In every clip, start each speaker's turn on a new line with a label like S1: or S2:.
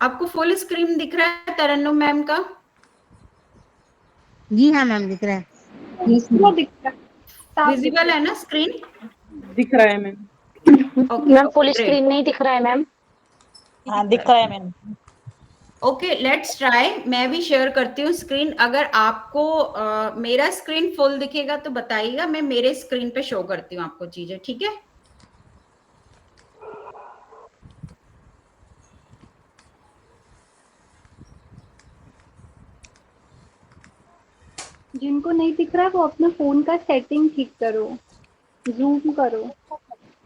S1: आपको full screen दिख रहा है तरन्नुम मैम का?
S2: जी हाँ मैम, दिख रहा है।
S3: वो दिख रहा है, साफ दिख
S1: विजिबल
S3: रहा
S1: है ना स्क्रीन?
S4: दिख रहा है ma'am.
S1: Okay
S5: ma'am full
S1: great.
S5: Screen नहीं दिख रहा है मैम।
S4: हाँ दिख रहा है मैम।
S1: Okay let's try. मैं भी शेयर करती हूँ स्क्रीन। अगर आपको मेरा स्क्रीन फुल दिखेगा तो बताइएगा, मैं मेरे स्क्रीन पे शो करती हूँ आपको चीजें, ठीक है?
S3: जिनको नहीं दिख रहा है वो अपना फोन का सेटिंग ठीक करो, जूम करो,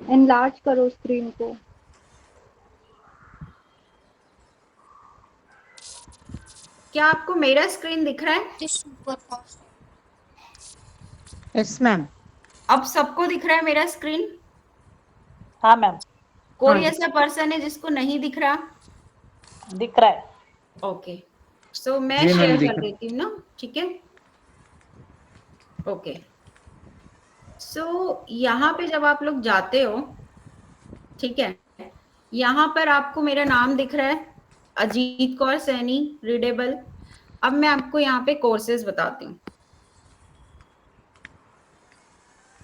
S3: एनलार्ज करो स्क्रीन को।
S1: क्या आपको मेरा स्क्रीन दिख रहा है?
S2: Yes ma'am.
S1: अब सबको दिख रहा है मेरा स्क्रीन?
S4: हाँ मैम
S1: कोई
S2: हाँ।
S1: ऐसा पर्सन है जिसको नहीं दिख रहा?
S4: दिख रहा है।
S1: ओके सो मैं
S6: जी मैम,
S1: शेयर
S6: दिख
S1: कर
S6: रहा है।
S1: देती हूँ ना, ठीक है? ओके सो यहाँ पे जब आप लोग जाते हो, ठीक है, यहाँ पर आपको मेरा नाम दिख रहा है, अजीत कौर सैनी रीडेबल। अब मैं आपको यहाँ पे कोर्सेज बताती हूँ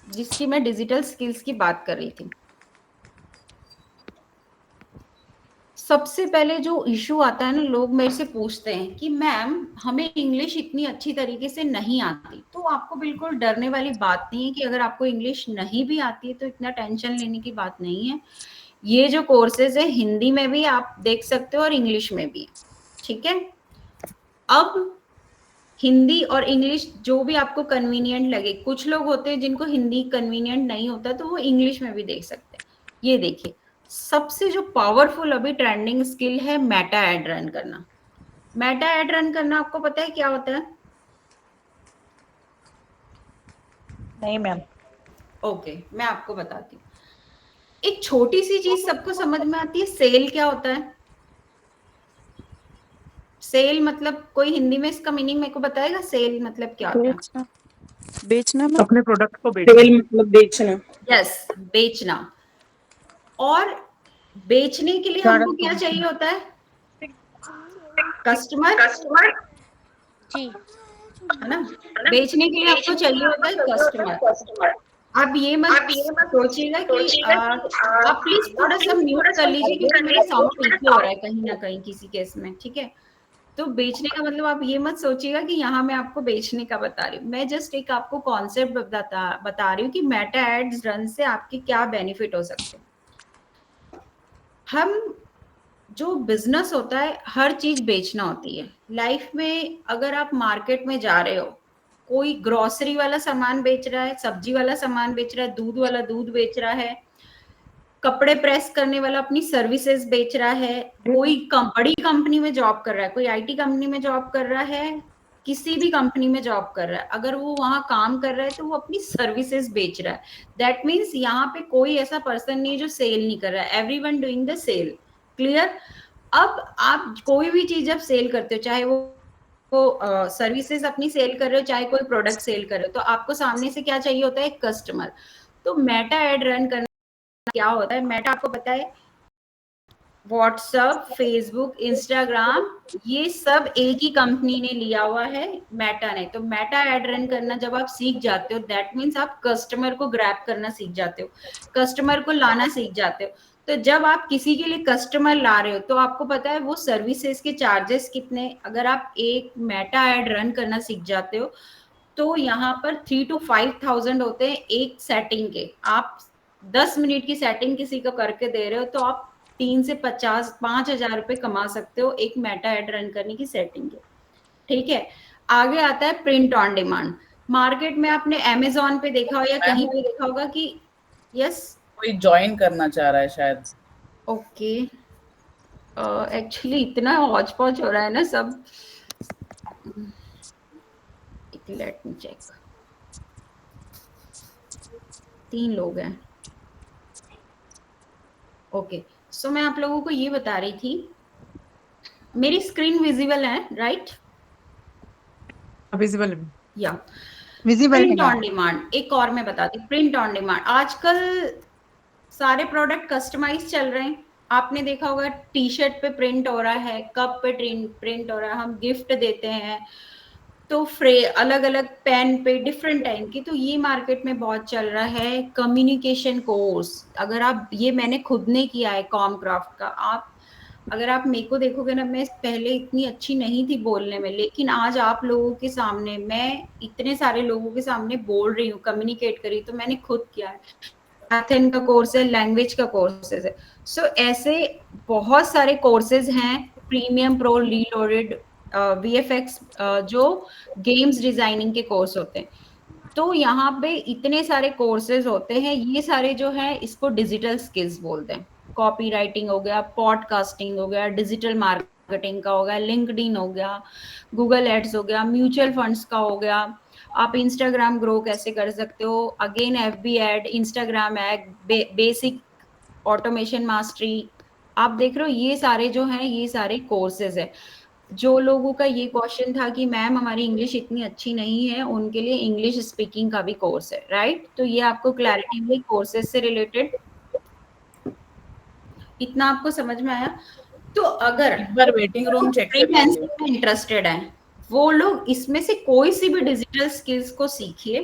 S1: जिसकी मैं डिजिटल स्किल्स की बात कर रही थी। सबसे पहले जो इशू आता है ना, लोग मेरे से पूछते हैं कि मैम हमें इंग्लिश इतनी अच्छी तरीके से नहीं आती। तो आपको बिल्कुल डरने वाली बात नहीं है कि अगर आपको इंग्लिश नहीं भी आती है तो इतना टेंशन लेने की बात नहीं है। ये जो कोर्सेज है हिंदी में भी आप देख सकते हो और इंग्लिश में भी, ठीक है? अब हिंदी और इंग्लिश जो भी आपको कन्वीनियंट लगे, कुछ लोग होते हैं जिनको हिंदी कन्वीनियंट नहीं होता तो वो इंग्लिश में भी देख सकते हैं। ये देखिए, सबसे जो पावरफुल अभी ट्रेंडिंग स्किल है मेटा एड रन करना। मेटा एड रन करना आपको पता है क्या होता है?
S4: नहीं मैम।
S1: ओके मैं आपको बताती हूँ। एक छोटी सी चीज सबको समझ में आती है, सेल क्या होता है? सेल मतलब कोई हिंदी में इसका मीनिंग मेरे को बताएगा? सेल मतलब क्या होता है?
S7: बेचना, बेचना में
S6: अपने प्रोडक्ट को बेचना।
S4: सेल मतलब बेचना।
S1: यस, बेचना। और बेचने के लिए हमको क्या चाहिए होता है? कस्टमर,
S5: जी
S1: है ना? बेचने के लिए आपको चाहिए होता है कस्टमर। आप ये मत सोचिएगा कि आप प्लीज थोड़ा सा म्यूट कर लीजिए क्योंकि मेरा साउंड पीछे हो रहा है कहीं ना कहीं किसी केस में, ठीक है? तो बेचने का मतलब आप ये मत सोचिएगा कि यहाँ मैं आपको बेचने का बता रही हूँ। मैं जस्ट एक आपको कॉन्सेप्ट बता रही हूँ कि मेटा एड्स रन से आपके क्या बेनिफिट हो सकते हैं। हम जो बिजनेस होता है हर चीज बेचना होती है लाइफ में। अगर आप मार्केट में जा रहे हो, कोई ग्रोसरी वाला सामान बेच रहा है, सब्जी वाला सामान बेच रहा है, दूध वाला दूध बेच रहा है, कपड़े प्रेस करने वाला अपनी सर्विसेज बेच रहा है, कोई बड़ी कंपनी में जॉब कर रहा है, कोई आईटी कंपनी में जॉब कर रहा है, किसी भी कंपनी में जॉब कर रहा है, अगर वो वहां काम कर रहा है तो वो अपनी सर्विसेज बेच रहा है। दैट मीन्स यहाँ पे कोई ऐसा पर्सन नहीं जो सेल नहीं कर रहा है, everyone doing the sale. Clear? अब आप कोई भी चीज जब सेल करते हो, चाहे वो सर्विसेज अपनी सेल कर रहे हो, चाहे कोई प्रोडक्ट सेल कर रहे हो, तो आपको सामने से क्या चाहिए होता है? एक कस्टमर। तो मेटा एड रन करना क्या होता है? मेटा आपको पता है, व्हाट्सएप, फेसबुक, इंस्टाग्राम, ये सब एक ही कंपनी ने लिया हुआ है, मेटा ने। तो मेटा एड रन करना जब आप सीख जाते हो, दैट मीन्स आप कस्टमर को ग्रैब करना सीख जाते हो, कस्टमर को लाना सीख जाते हो। तो जब आप किसी के लिए कस्टमर ला रहे हो तो आपको पता है वो सर्विसेज के चार्जेस कितने। अगर आप एक मेटा एड रन करना सीख जाते हो तो यहाँ पर 3 to 5,000 होते हैं एक सेटिंग के। आप 10 मिनट की सेटिंग किसी को करके दे रहे हो तो आप 3 से 5,000 रुपए कमा सकते हो एक मेटा एड रन करने की सेटिंग के, ठीक है? आगे आता है प्रिंट ऑन डिमांड। मार्केट में आपने अमेजोन पे देखा हो या कहीं पे देखा होगा कि यस
S8: कोई ज्वाइन करना चाह रहा है शायद।
S1: ओके एक्चुअली इतना हौच पौच हो रहा है ना सब, लेट मी चेक। 3 लोग हैं। ओके सो मैं आप लोगों को ये बता रही थी, मेरी स्क्रीन विजिबल है राइट?
S7: विजिबल
S1: या
S2: विजिबल
S1: प्रिंट
S2: है।
S1: ऑन डिमांड एक और मैं बताती हूँ। प्रिंट ऑन डिमांड आजकल सारे प्रोडक्ट कस्टमाइज चल रहे हैं, आपने देखा होगा टी शर्ट पे प्रिंट हो रहा है, कप पे प्रिंट हो रहा है, हम गिफ्ट देते हैं, तो अलग अलग पेन पे डिफरेंट टाइम की, तो ये मार्केट में बहुत चल रहा है कम्युनिकेशन कोर्स। अगर आप, ये मैंने खुद ने किया है कॉम क्राफ्ट का, आप अगर आप मेरे को देखोगे ना, मैं पहले इतनी अच्छी नहीं थी बोलने में, लेकिन आज आप लोगों के सामने मैं इतने सारे लोगों के सामने बोल रही हूँ, कम्युनिकेट करी, तो मैंने खुद किया है। मैथन का कोर्स है, लैंग्वेज का कोर्सेज है। सो ऐसे बहुत सारे कोर्सेज हैं, प्रीमियम, प्रो, रीलोडेड, वीएफएक्स, जो गेम्स डिजाइनिंग के कोर्स होते हैं। तो यहाँ पे इतने सारे कोर्सेज होते हैं, ये सारे जो है इसको डिजिटल स्किल्स बोलते हैं। कॉपी राइटिंग हो गया, पॉडकास्टिंग हो गया, डिजिटल मार्केटिंग का हो गया, लिंक्डइन हो गया, गूगल एड्स हो गया, म्यूचुअल फंड्स का हो गया, आप इंस्टाग्राम ग्रो कैसे कर सकते हो, again FB ad, Instagram ad, basic automation mastery, आप देख रहे हो, ये सारे जो हैं ये सारे कोर्सेज है। जो लोगों का ये क्वेश्चन था कि मैम हमारी इंग्लिश इतनी अच्छी नहीं है, उनके लिए इंग्लिश स्पीकिंग का भी कोर्स है, राइट? तो ये आपको क्लैरिटी हुई कोर्सेज से रिलेटेड, इतना आपको समझ में आया? तो अगर
S8: एक बार वेटिंग रूम चेक कर लीजिए।
S1: फ्रीलांसिंग में इंटरेस्टेड है वो लोग इसमें से कोई सी भी डिजिटल स्किल्स को सीखिए,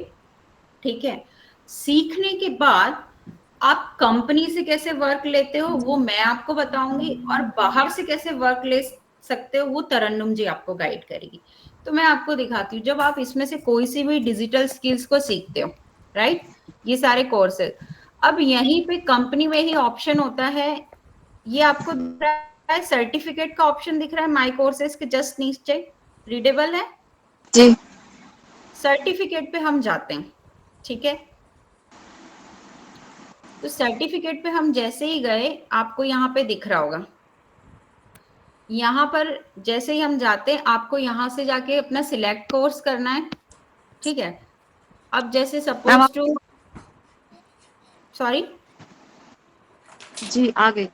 S1: ठीक है? सीखने के बाद आप कंपनी से कैसे वर्क लेते हो वो मैं आपको बताऊंगी, और बाहर से कैसे वर्क ले सकते हो वो तरन्नुम जी आपको गाइड करेगी। तो मैं आपको दिखाती हूँ, जब आप इसमें से कोई सी भी डिजिटल स्किल्स को सीखते हो, राइट, ये सारे कोर्सेज, अब यहीं पे कंपनी में ही ऑप्शन होता है, ये आपको दिख रहा है सर्टिफिकेट का ऑप्शन दिख रहा है माई कोर्सेज के जस्ट नीचे, रीडेबल है
S7: जी।
S1: सर्टिफिकेट पे हम जाते हैं, ठीक है? तो सर्टिफिकेट पे हम जैसे ही गए, आपको यहाँ पे दिख रहा होगा, यहाँ पर जैसे ही हम जाते हैं आपको यहाँ से जाके अपना सिलेक्ट कोर्स करना है, ठीक है? अब जैसे सपोज टू, सॉरी,
S7: जी आ गई।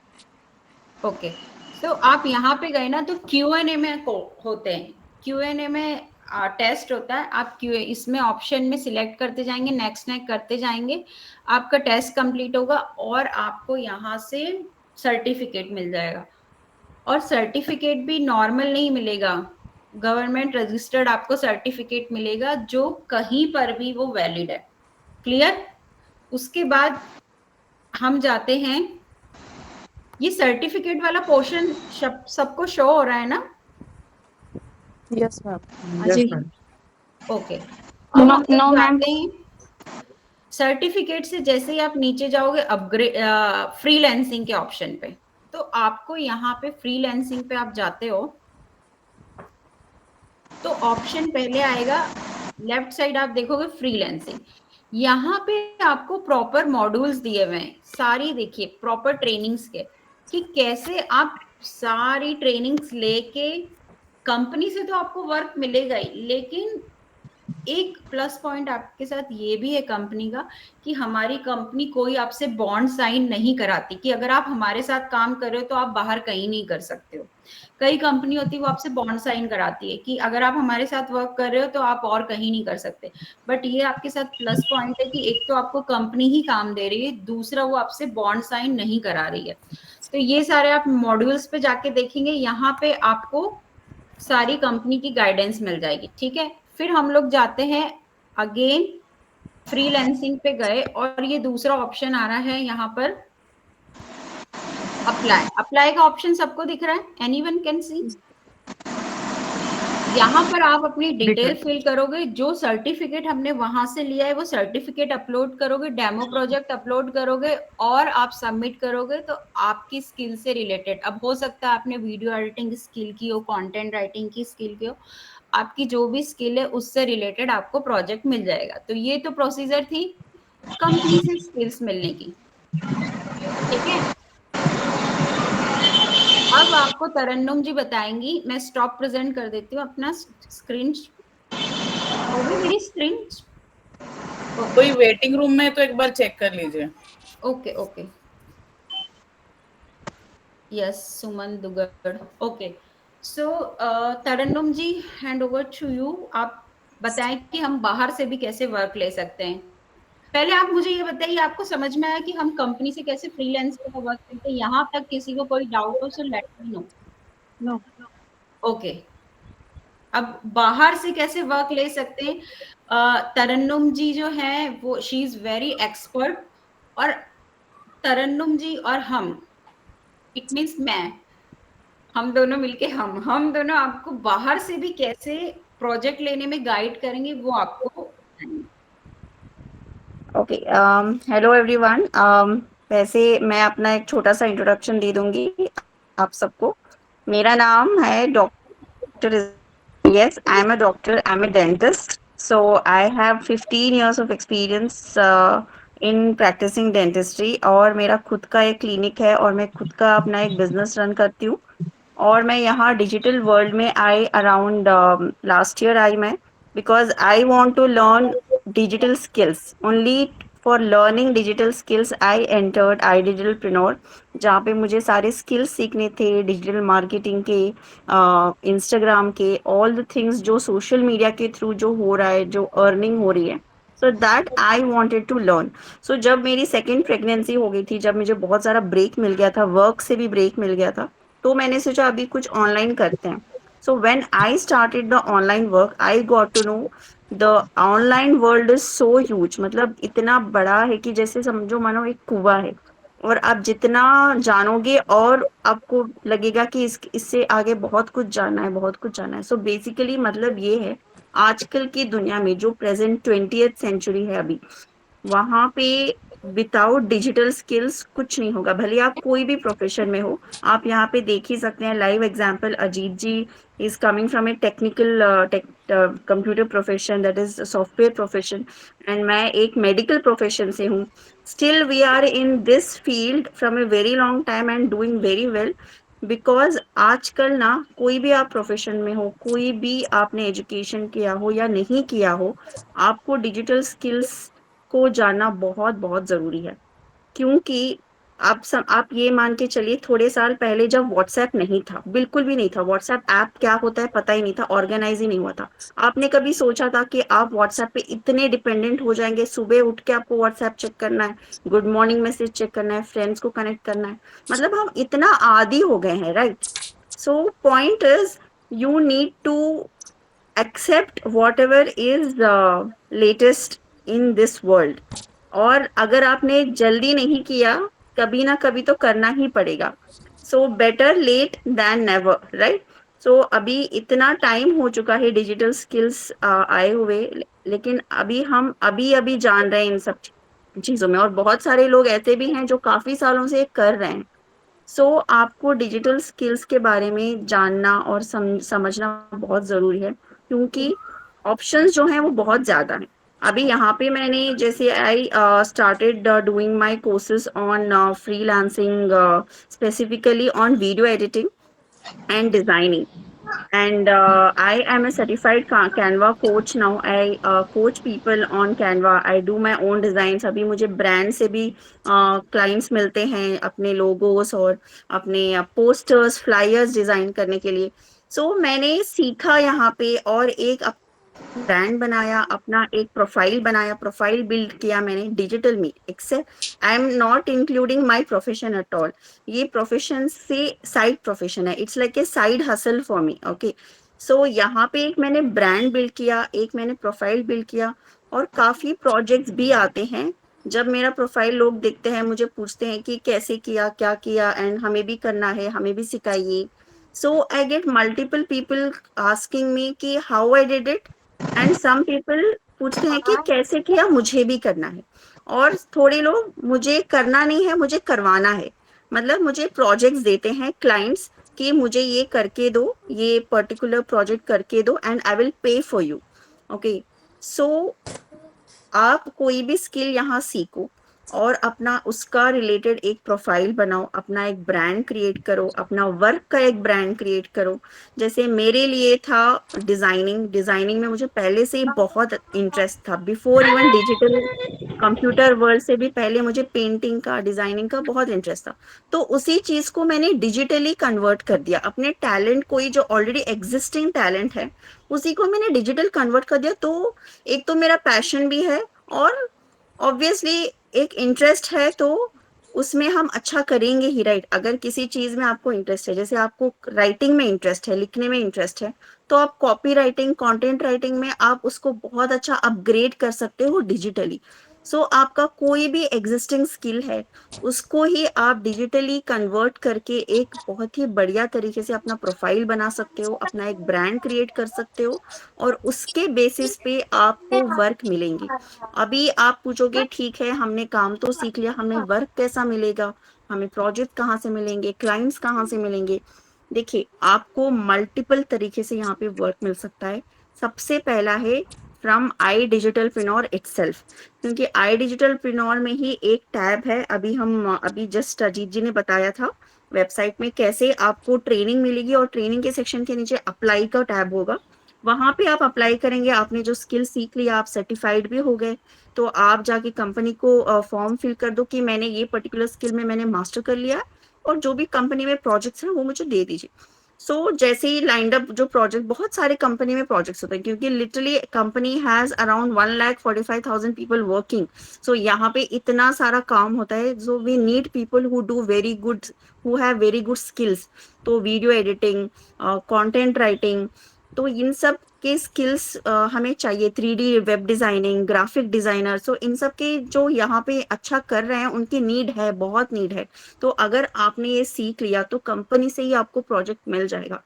S1: ओके, तो आप यहाँ पे गए ना, तो Q&A में होते हैं, Q&A में टेस्ट होता है, आप इसमें ऑप्शन में सिलेक्ट करते जाएंगे, नेक्स्ट नेक्स्ट करते जाएंगे, आपका टेस्ट कंप्लीट होगा और आपको यहाँ से सर्टिफिकेट मिल जाएगा। और सर्टिफिकेट भी नॉर्मल नहीं मिलेगा, गवर्नमेंट रजिस्टर्ड आपको सर्टिफिकेट मिलेगा जो कहीं पर भी वो वैलिड है, क्लियर? उसके बाद हम जाते हैं, ये सर्टिफिकेट वाला पोर्शन सबको शो हो रहा है ना?
S7: Yes ma'am.
S2: जी
S1: ओके,
S5: नो मैम।
S1: सर्टिफिकेट से जैसे ही आप नीचे जाओगे अपग्रेड फ्रीलांसिंग के ऑप्शन पे, तो आपको यहाँ पे फ्रीलांसिंग पे आप जाते हो, तो ऑप्शन पहले आएगा लेफ्ट साइड, आप देखोगे फ्रीलांसिंग, यहाँ पे आपको प्रॉपर मॉड्यूल्स दिए हुए हैं सारी, देखिए प्रॉपर ट्रेनिंग्स के, कि कैसे आप सारी ट्रेनिंग्स लेके, कंपनी से तो आपको वर्क मिलेगा ही, लेकिन एक प्लस पॉइंट आपके साथ ये भी है कंपनी का, कि हमारी कंपनी कोई आपसे बॉन्ड साइन नहीं कराती कि अगर आप हमारे साथ काम कर रहे हो तो आप बाहर कहीं नहीं कर सकते हो। कई कंपनी होती है वो आपसे बॉन्ड साइन कराती है कि अगर आप हमारे साथ वर्क कर रहे हो तो आप और कहीं नहीं कर सकते, बट ये आपके साथ प्लस पॉइंट है कि एक तो आपको कंपनी ही काम दे रही है, दूसरा वो आपसे बॉन्ड साइन नहीं करा रही है। तो ये सारे आप मॉड्यूल्स पे जाके देखेंगे, यहाँ पे आपको सारी कंपनी की गाइडेंस मिल जाएगी, ठीक है? फिर हम लोग जाते हैं अगेन फ्रीलांसिंग पे गए, और ये दूसरा ऑप्शन आ रहा है यहाँ पर अप्लाई का ऑप्शन सबको दिख रहा है, एनीवन कैन सी? यहाँ पर आप अपनी डिटेल फिल करोगे, जो सर्टिफिकेट हमने वहां से लिया है वो सर्टिफिकेट अपलोड करोगे, डेमो प्रोजेक्ट अपलोड करोगे और आप सबमिट करोगे, तो आपकी स्किल से रिलेटेड, अब हो सकता है आपने वीडियो एडिटिंग स्किल की हो, कंटेंट राइटिंग की स्किल की हो, आपकी जो भी स्किल है उससे रिलेटेड आपको प्रोजेक्ट मिल जाएगा। तो ये तो प्रोसीजर थी कंपनी से स्किल्स मिलने की, ठीक है? अब आपको तरन्नुम जी बताएंगी, मैं स्टॉप प्रेजेंट कर देती हूँ अपना स्क्रीन, हो गई मेरी स्क्रीन?
S8: कोई वेटिंग रूम में तो एक बार चेक कर लीजिए।
S1: Okay okay, yes, Suman Dugar, okay. So Tarannum ji, hand over to you, आप बताएं कि हम बाहर से भी कैसे वर्क ले सकते हैं। पहले आप मुझे ये बताइए, आपको समझ में आया कि हम कंपनी से कैसे फ्रीलांसर का वर्क करते हैं? यहाँ तक किसी को कोई डाउट हो so let me know.
S2: No.
S1: Okay, अब बाहर से कैसे वर्क ले सकते हैं? तरन्नुम जी जो है वो शी इज वेरी एक्सपर्ट, और तरन्नुम जी और हम, इट मीन्स मैं, हम दोनों मिलके हम दोनों आपको बाहर से भी कैसे प्रोजेक्ट लेने में गाइड करेंगे, वो आपको बताएंगे।
S6: Okay, hello everyone. वैसे मैं अपना एक छोटा सा इंट्रोडक्शन दे दूंगी आप सबको। मेरा नाम है doctor, yes I am a doctor, I am a dentist, so I have 15 years of experience in practicing dentistry, और मेरा खुद का एक क्लिनिक है और मैं खुद का अपना एक बिजनेस रन करती हूँ। और मैं यहाँ डिजिटल वर्ल्ड में I around last year I मैं, because I want to learn digital skills. Only for learning digital skills I entered iDigitalpreneur, जहाँ पे मुझे सारे skills सीखने थे डिजिटल मार्केटिंग के, इंस्टाग्राम के, ऑल द थिंग्स जो सोशल मीडिया के थ्रू जो हो रहा है, जो अर्निंग हो रही है, so that I wanted to learn. So जब मेरी सेकेंड प्रेगनेंसी हो गई थी, जब मुझे बहुत सारा ब्रेक मिल गया था, वर्क से भी ब्रेक मिल गया था, तो मैंने सोचा अभी कुछ ऑनलाइन करते हैं। So when I started the online work, I got to know the online world is so huge, मतलब इतना बड़ा है कि जैसे समझो मानो एक कुआं है, और आप जितना जानोगे और आपको लगेगा कि इससे आगे बहुत कुछ जानना है, बहुत कुछ जानना है। सो बेसिकली मतलब ये है, आजकल की दुनिया में जो प्रेजेंट 20th सेंचुरी है अभी, वहां पे विदाउट डिजिटल स्किल्स कुछ नहीं होगा, भले आप कोई भी प्रोफेशन में हो। आप यहाँ पे देख ही सकते हैं live example, Ajit ji is coming from a technical computer profession, that is software profession, and मैं एक मेडिकल प्रोफेशन से हूँ। Still we are in this field from a very long time and doing very well, because आजकल ना कोई भी आप profession में हो, कोई भी आपने एजुकेशन किया हो या नहीं किया हो, आपको डिजिटल स्किल्स को जानना बहुत बहुत जरूरी है। क्योंकि आप ये मान के चलिए, थोड़े साल पहले जब व्हाट्सएप नहीं था, बिल्कुल भी नहीं था, व्हाट्सएप ऐप क्या होता है पता ही नहीं था, ऑर्गेनाइज ही नहीं हुआ था। आपने कभी सोचा था कि आप व्हाट्सएप पे इतने डिपेंडेंट हो जाएंगे? सुबह उठ के आपको व्हाट्सएप चेक करना है, गुड मॉर्निंग मैसेज चेक करना है, फ्रेंड्स को कनेक्ट करना है, मतलब हम इतना आदी हो गए हैं, right? So point is, you need to accept whatever is latest in this world, और अगर आपने जल्दी नहीं किया, कभी ना कभी तो करना ही पड़ेगा। So better late than never, right? So अभी इतना टाइम हो चुका है डिजिटल स्किल्स आए हुए, लेकिन अभी हम अभी जान रहे हैं इन सब चीजों में, और बहुत सारे लोग ऐसे भी हैं जो काफी सालों से कर रहे हैं। सो आपको डिजिटल स्किल्स के बारे में जानना और समझना बहुत जरूरी है, क्योंकि ऑप्शंस जो हैं वो बहुत ज्यादा हैं। अभी यहाँ पे मैंने जैसे I started doing my courses on freelancing, specifically on video editing and designing, and I am a certified Canva coach now. I coach people on Canva. I do my own designs. अभी मुझे brand से भी clients मिलते हैं अपने logos और अपने posters, flyers design करने के लिए। सो मैंने सीखा यहाँ पे, और एक ब्रांड बनाया, अपना एक प्रोफाइल बनाया, प्रोफाइल बिल्ड किया मैंने डिजिटल में। Except I am not including my profession at all, ये प्रोफेशन से साइड प्रोफेशन है, it's like a side hustle for me. Okay, so यहाँ पे एक मैंने ब्रांड बिल्ड किया, एक मैंने प्रोफाइल बिल्ड किया, और काफी प्रोजेक्ट्स भी आते हैं। जब मेरा प्रोफाइल लोग देखते हैं, मुझे पूछते हैं कि कैसे किया, क्या किया, एंड हमें भी करना है, हमें भी सिखाइए। So I get multiple people asking me कि how I did it, and some people पूछते हैं कि कैसे किया, मुझे भी करना है। और थोड़े लोग मुझे करना नहीं है, मुझे करवाना है, मतलब मुझे प्रोजेक्ट्स देते हैं क्लाइंट्स कि मुझे ये करके दो, ये पर्टिकुलर प्रोजेक्ट करके दो, and I will pay for you. Okay, so आप कोई भी स्किल यहाँ सीखो और अपना उसका रिलेटेड एक प्रोफाइल बनाओ, अपना एक ब्रांड क्रिएट करो, अपना वर्क का एक ब्रांड क्रिएट करो। जैसे मेरे लिए था डिजाइनिंग में मुझे पहले से ही बहुत इंटरेस्ट था, before even digital computer world से भी पहले मुझे पेंटिंग का, डिजाइनिंग का बहुत इंटरेस्ट था। तो उसी चीज को मैंने डिजिटली कन्वर्ट कर दिया, अपने टैलेंट, कोई जो ऑलरेडी एग्जिस्टिंग टैलेंट है उसी को मैंने डिजिटल कन्वर्ट कर दिया। तो एक तो मेरा पैशन भी है, और ऑब्वियसली एक इंटरेस्ट है तो उसमें हम अच्छा करेंगे ही, राइट। अगर किसी चीज में आपको इंटरेस्ट है, जैसे आपको राइटिंग में इंटरेस्ट है, लिखने में इंटरेस्ट है, तो आप कॉपी राइटिंग, कंटेंट राइटिंग में आप उसको बहुत अच्छा अपग्रेड कर सकते हो डिजिटली। सो आपका कोई भी एग्जिस्टिंग स्किल है उसको ही आप डिजिटली कन्वर्ट करके एक बहुत ही बढ़िया तरीके से अपना प्रोफाइल बना सकते हो, अपना एक ब्रांड क्रिएट कर सकते हो, और उसके बेसिस पे आपको वर्क मिलेंगी। अभी आप पूछोगे ठीक है हमने काम तो सीख लिया, हमें वर्क कैसा मिलेगा, हमें प्रोजेक्ट कहाँ से मिलेंगे, क्लाइंट्स कहाँ से मिलेंगे। देखिए आपको मल्टीपल तरीके से यहाँ पे वर्क मिल सकता है। सबसे पहला है फ्रॉम आई डिजिटल पिनोर इटसेल्फ, क्योंकि आई डिजिटल पिनोर में ही एक टैब है, अभी जस्ट अजीत जी ने बताया था वेबसाइट में कैसे आपको ट्रेनिंग मिलेगी, और ट्रेनिंग के सेक्शन के नीचे अप्लाई का टैब होगा, वहां पे आप अप्लाई करेंगे। आपने जो स्किल सीख लिया, आप सर्टिफाइड भी हो गए, तो आप जाके कंपनी को फॉर्म फिल कर दो कि मैंने ये पर्टिकुलर स्किल में मैंने मास्टर कर लिया, और जो भी कंपनी में प्रोजेक्ट्स हैं वो मुझे दे दीजिए। सो जैसे ही लाइंड अप जो प्रोजेक्ट, बहुत सारे कंपनी में प्रोजेक्ट्स होते हैं, क्योंकि literally company has around 1,45,000 people working. So यहाँ पे इतना सारा काम होता है, so we need people who do very good, who have very good skills. तो वीडियो एडिटिंग, कंटेंट राइटिंग, तो इन सब के स्किल्स हमें चाहिए। 3D web designing, graphic designer, so इन सब के जो यहाँ पे अच्छा कर रहे हैं उनकी नीड है, बहुत नीड है। तो अगर आपने ये सीख लिया तो कंपनी से ही आपको प्रोजेक्ट मिल जाएगा।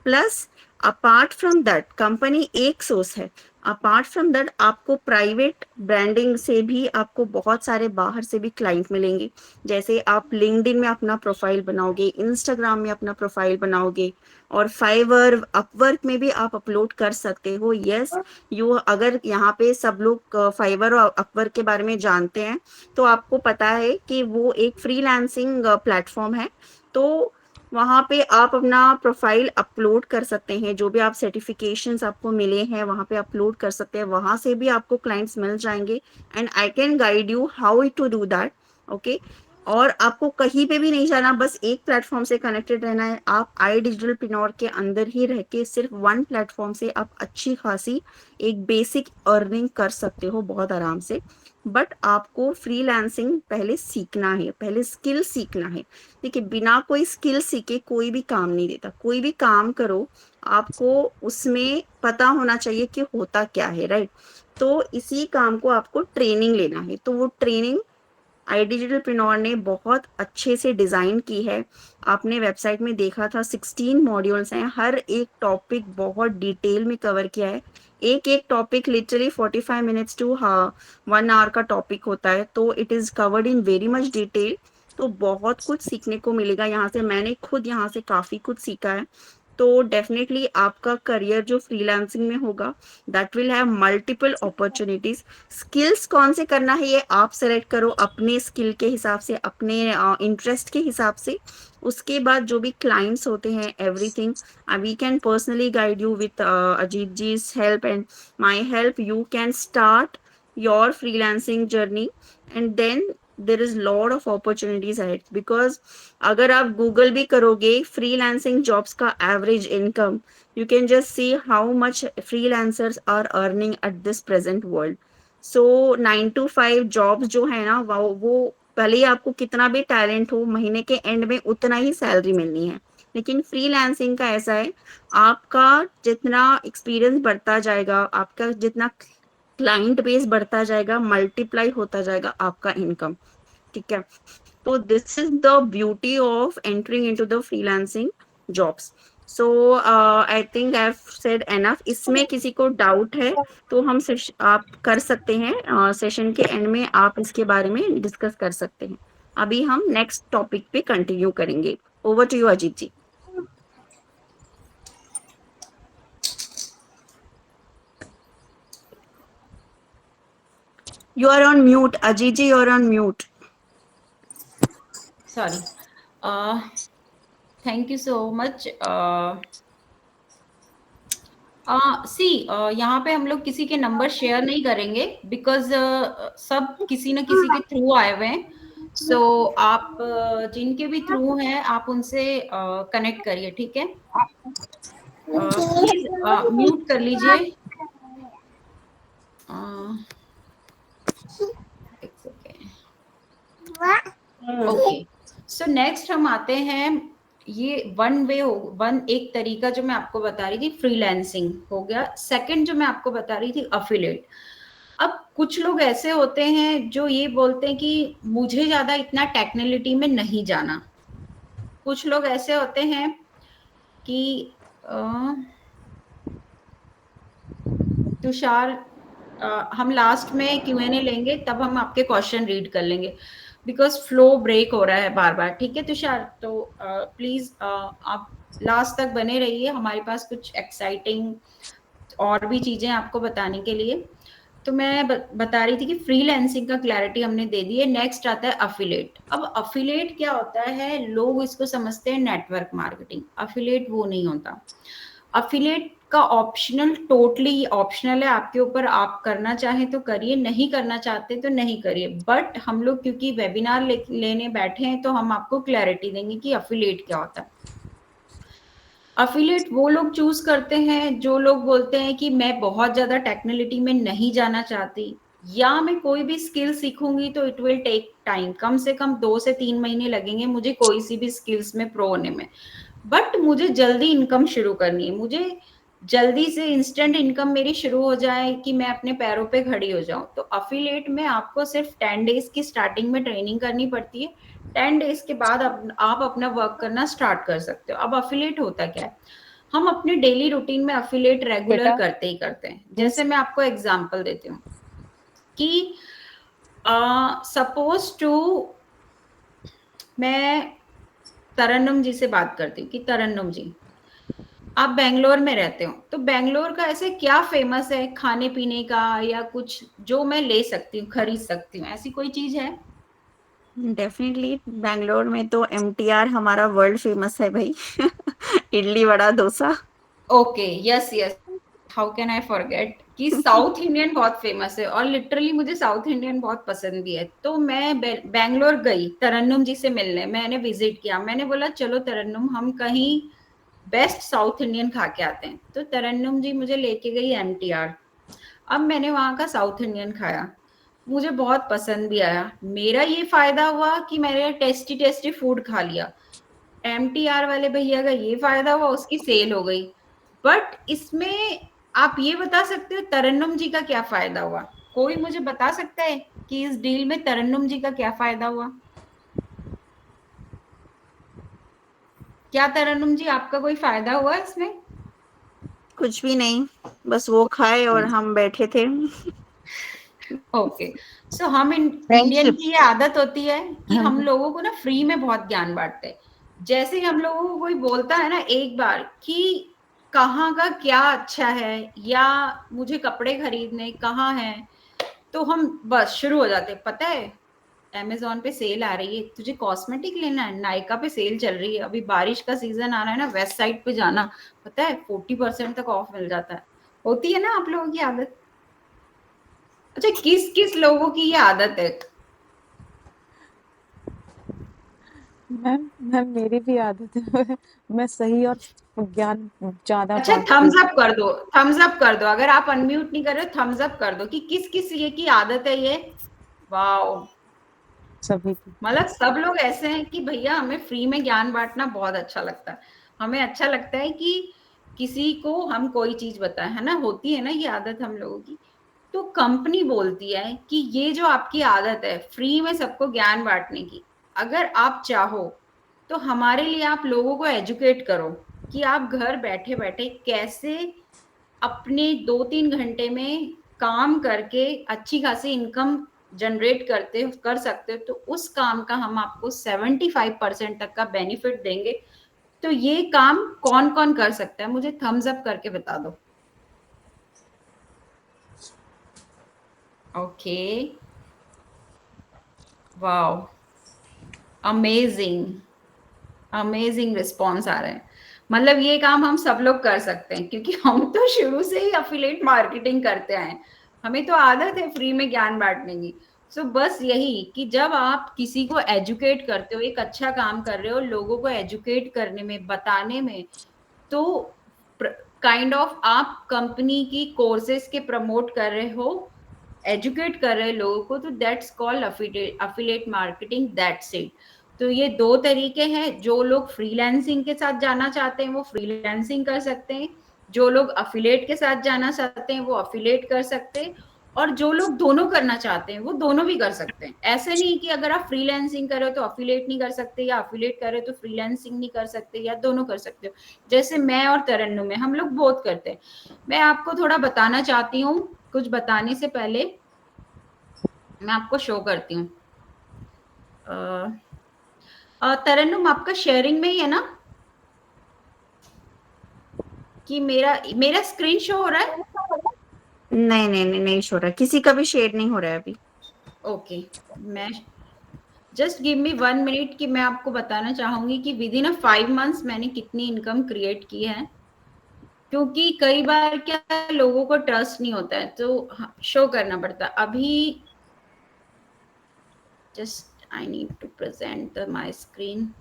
S6: Plus apart from that, company एक सोर्स है, अपार्ट फ्रॉम दैट आपको प्राइवेट ब्रांडिंग से भी आपको बहुत सारे बाहर से भी क्लाइंट मिलेंगे। जैसे आप लिंक्डइन में अपना प्रोफाइल बनाओगे, इंस्टाग्राम में अपना प्रोफाइल बनाओगे, और फाइवर, अपवर्क में भी आप अपलोड कर सकते हो। यस, यू, अगर यहाँ पे सब लोग फाइवर और अपवर्क के बारे में जानते हैं तो आपको पता है कि वो एक फ्रीलांसिंग प्लेटफॉर्म है। तो वहां पे आप अपना प्रोफाइल अपलोड कर सकते हैं, जो भी आप सर्टिफिकेशंस आपको मिले हैं वहां पे अपलोड कर सकते हैं, वहां से भी आपको क्लाइंट्स मिल जाएंगे। And I can guide you how to do that, okay. और आपको कहीं पे भी नहीं जाना, बस एक प्लेटफॉर्म से कनेक्टेड रहना है। आप आई डिजिटल पिनोर के अंदर ही रह के सिर्फ वन प्लेटफॉर्म से आप अच्छी खासी एक बेसिक अर्निंग कर सकते हो बहुत आराम से। बट आपको फ्रीलांसिंग पहले सीखना है, पहले स्किल सीखना है। देखिए बिना कोई स्किल सीखे कोई भी काम नहीं देता। कोई भी काम करो आपको उसमें पता होना चाहिए कि होता क्या है, राइट। तो इसी काम को आपको ट्रेनिंग लेना है, तो वो ट्रेनिंग आई डिजिटल पिनोर ने बहुत अच्छे से डिजाइन की है। आपने वेबसाइट में देखा था 16 मॉड्यूल्स हैं, हर एक टॉपिक बहुत डिटेल में कवर किया है। एक एक topic literally 45 minutes to 1 hour का टॉपिक होता है, तो it is covered in very much detail. तो बहुत कुछ सीखने को मिलेगा यहाँ से, मैंने खुद यहाँ से काफी कुछ सीखा है। तो डेफिनेटली आपका करियर जो फ्रीलांसिंग में होगा that will have multiple opportunities. Skills कौन से करना है ये आप सेलेक्ट करो अपने स्किल के हिसाब से, अपने इंटरेस्ट के हिसाब से। उसके बाद जो भी क्लाइंट्स होते हैं, everything we can personally guide you with Ajit जी's help and my help. You can start your freelancing journey and then there is lot of opportunities ahead, because अगर आप गूगल भी करोगे फ्रीलांसिंग जॉब्स का average income, you can just see how much freelancers are earning at this present world. So 9 to 5 jobs जो है ना वो भले ही आपको कितना भी टैलेंट हो, महीने के एंड में उतना ही सैलरी मिलनी है। लेकिन फ्रीलांसिंग का ऐसा है, आपका जितना एक्सपीरियंस बढ़ता जाएगा, आपका जितना क्लाइंट बेस बढ़ता जाएगा, मल्टीप्लाई होता जाएगा आपका इनकम, ठीक है। तो this is the beauty of entering into the freelancing jobs. So I think I have said enough. इसमें किसी को डाउट है तो हम आप कर सकते हैं, सेशन के एंड में आप इसके बारे में डिस्कस कर सकते हैं। अभी हम नेक्स्ट टॉपिक पे कंटिन्यू करेंगे। Over to you Ajit ji. You are on mute, Ajit ji, you are on mute.
S1: Sorry. Thank you so much. यहाँ पे हम लोग किसी के नंबर शेयर नहीं करेंगे बिकॉज सब किसी न किसी के थ्रू आए हुए हैं। सो आप जिनके भी थ्रू हैं आप उनसे कनेक्ट करिए, ठीक है। प्लीज म्यूट कर लीजिए। ओके, सो नेक्स्ट हम आते हैं, ये एक तरीका जो मैं आपको बता रही थी फ्रीलांसिंग हो गया। सेकंड जो मैं आपको बता रही थी अफिलिएट। अब कुछ लोग ऐसे होते हैं जो ये बोलते हैं कि मुझे ज्यादा इतना टेक्निकलिटी में नहीं जाना। कुछ लोग ऐसे होते हैं कि तुषार, हम लास्ट में Q&A लेंगे, तब हम आपके क्वेश्चन रीड कर लेंगे, बिकॉज फ्लो ब्रेक हो रहा है बार बार। ठीक है तुषार, तो प्लीज आप लास्ट तक बने रहिए, हमारे पास कुछ एक्साइटिंग और भी चीजें आपको बताने के लिए। तो मैं बता रही थी कि फ्रीलांसिंग का क्लैरिटी हमने दे दी है। नेक्स्ट आता है अफिलिएट। अब अफिलिएट क्या होता है, लोग इसको समझते हैं नेटवर्क मार्केटिंग। अफिलिएट वो नहीं होता। अफिलिएट का ऑप्शनल, टोटली ऑप्शनल है, आपके ऊपर, आप करना चाहें तो करिए, नहीं करना चाहते तो नहीं करिए। बट हम लोग क्योंकि वेबिनार लेने बैठे हैं तो हम आपको क्लैरिटी देंगे कि अफिलिएट क्या होता है। अफिलिएट वो लोग चूज करते हैं जो लोग बोलते हैं कि मैं बहुत ज्यादा टेक्निकलिटी में नहीं जाना चाहती, या मैं कोई भी स्किल सीखूंगी तो इट विल टेक टाइम, कम से कम 2 से 3 महीने लगेंगे मुझे कोई सी भी स्किल्स में प्रो होने में, बट मुझे जल्दी इनकम शुरू करनी है, मुझे जल्दी से इंस्टेंट इनकम मेरी शुरू हो जाए कि मैं अपने पैरों पे खड़ी हो जाऊं। तो अफिलिएट में आपको सिर्फ 10 डेज की स्टार्टिंग में ट्रेनिंग करनी पड़ती है। 10 डेज के बाद आप अपना वर्क करना स्टार्ट कर सकते हो। अब अफिलिएट होता क्या है, हम अपने डेली रूटीन में अफिलिएट रेगुलर करते ही करते हैं। जैसे मैं आपको एग्जांपल देती हूँ कि सपोज टू मैं तरन्नुम जी से बात करती हूँ कि तरन्नुम जी, आप बेंगलोर में रहते हो, तो बेंगलोर का ऐसे क्या फेमस है खाने पीने का या कुछ जो मैं ले सकती हूँ, खरीद सकती हूँ, ऐसी कोई चीज है?
S6: डेफिनेटली बैंगलोर में तो MTR हमारा वर्ल्ड फेमस है भाई। Idli vada dosa.
S1: Okay, yes yes, how can I forget कि साउथ इंडियन बहुत फेमस है, और लिटरली मुझे साउथ इंडियन बहुत पसंद भी है। तो मैं बेंगलोर गई तरन्नुम जी से मिलने, मैंने विजिट किया, मैंने बोला चलो तरन्नुम हम कहीं बेस्ट साउथ इंडियन खा के आते हैं। तो तरन्नुम जी मुझे लेके गई MTR। अब मैंने वहां का साउथ इंडियन खाया, मुझे बहुत पसंद भी आया। मेरा ये फायदा हुआ कि मैंने टेस्टी टेस्टी फूड खा लिया, MTR वाले भैया का ये फायदा हुआ, उसकी सेल हो गई। बट इसमें आप ये बता सकते हो तरन्नुम जी का क्या फायदा हुआ? कोई मुझे बता सकता है कि इस डील में तरन्नुम जी का क्या फायदा हुआ? क्या तरन्नुम जी आपका कोई फायदा हुआ इसमें?
S6: कुछ भी नहीं, बस वो खाए और हम बैठे थे।
S1: ओके, सो हम इंडियन की ये आदत होती है कि हम लोगों को ना फ्री में बहुत ज्ञान बांटते हैं। जैसे ही हम लोगों को कोई बोलता है ना एक बार कि कहाँ का क्या अच्छा है, या मुझे कपड़े खरीदने कहाँ है, तो हम बस शुरू हो जाते हैं, पता है Amazon पे सेल आ रही है, तुझे कॉस्मेटिक लेना है, नायका पे सेल चल रही है, अभी बारिश का सीजन आ रहा है ना, वेस्ट साइड पे जाना, पता है 40% तक ऑफ मिल जाता है। होती है ना आप लोगों की आदत? अच्छा, किस किस लोगों की ये आदत है?
S7: मैम मेरी भी आदत है। मैं सही और ज्ञान ज्यादा
S1: अच्छा,
S7: बांटती
S1: थम्स
S7: हूँ।
S1: अप कर दो, थम्स अप कर दो, अगर आप अनम्यूट नहीं कर रहे हो थम्स अप कर दो कि किस किस ये की आदत है ये। वाओ,
S7: सभी की।
S1: मतलब सब लोग ऐसे हैं कि भैया हमें फ्री में ज्ञान बांटना बहुत अच्छा लगता है, हमें अच्छा लगता है कि किसी को हम कोई चीज बताएं, है ना, होती है ना ये आदत हम लोगों की। तो कंपनी बोलती है कि ये जो आपकी आदत है फ्री में सबको ज्ञान बांटने की, अगर आप चाहो तो हमारे लिए आप लोगों को एजुकेट करो कि आप घर बैठे बैठे कैसे अपने 2-3 घंटे में काम करके अच्छी खासी इनकम जनरेट कर सकते हो। तो उस काम का हम आपको 75% तक का बेनिफिट देंगे। तो ये काम कौन कौन कर सकता है, मुझे थम्स अप करके बता दो। Okay, wow, amazing, amazing response आ रहे हैं। मतलब ये काम हम सब लोग कर सकते हैं क्योंकि हम तो शुरू से ही अफिलिएट मार्केटिंग करते आए हैं, हमें तो आदत है फ्री में ज्ञान बांटने की। सो बस यही कि जब आप किसी को एजुकेट करते हो, एक अच्छा काम कर रहे हो लोगों को एजुकेट करने में, बताने में, तो काइंड ऑफ आप कंपनी की कोर्सेज के प्रमोट कर रहे हो, एजुकेट कर रहे हैं लोगों को, तो that's called affiliate marketing, that's it. तो ये दो तरीके हैं, जो लोग फ्रीलांसिंग के साथ जाना चाहते हैं वो फ्रीलांसिंग कर सकते हैं, जो लोग अफिलिएट के साथ जाना चाहते हैं वो अफिलिएट कर सकते हैं, और जो लोग दोनों करना चाहते हैं वो दोनों भी कर सकते हैं। ऐसे नहीं कि अगर आप फ्रीलांसिंग कर रहे हो तो अफिलिएट नहीं कर सकते, या अफिलिएट कर रहे हो तो फ्रीलांसिंग नहीं कर सकते, या दोनों कर सकते हो। जैसे मैं और तरन्नुम हम लोग बोथ करते हैं। मैं आपको थोड़ा बताना चाहती हूँ, कुछ बताने से पहले मैं आपको शो करती हूँ। तरन्नुम आपका शेयरिंग में ही है ना, कि मेरा स्क्रीन शो हो रहा है?
S6: नहीं शो रहा, किसी का भी शेयर नहीं हो रहा है अभी।
S1: ओके, मैं जस्ट गिव मी 1 मिनट कि मैं आपको बताना चाहूंगी कि विद इन 5 मंथ्स मैंने कितनी इनकम क्रिएट की है, क्योंकि कई बार क्या लोगों को ट्रस्ट नहीं होता है तो शो करना पड़ता है। अभी just I need to present my screen.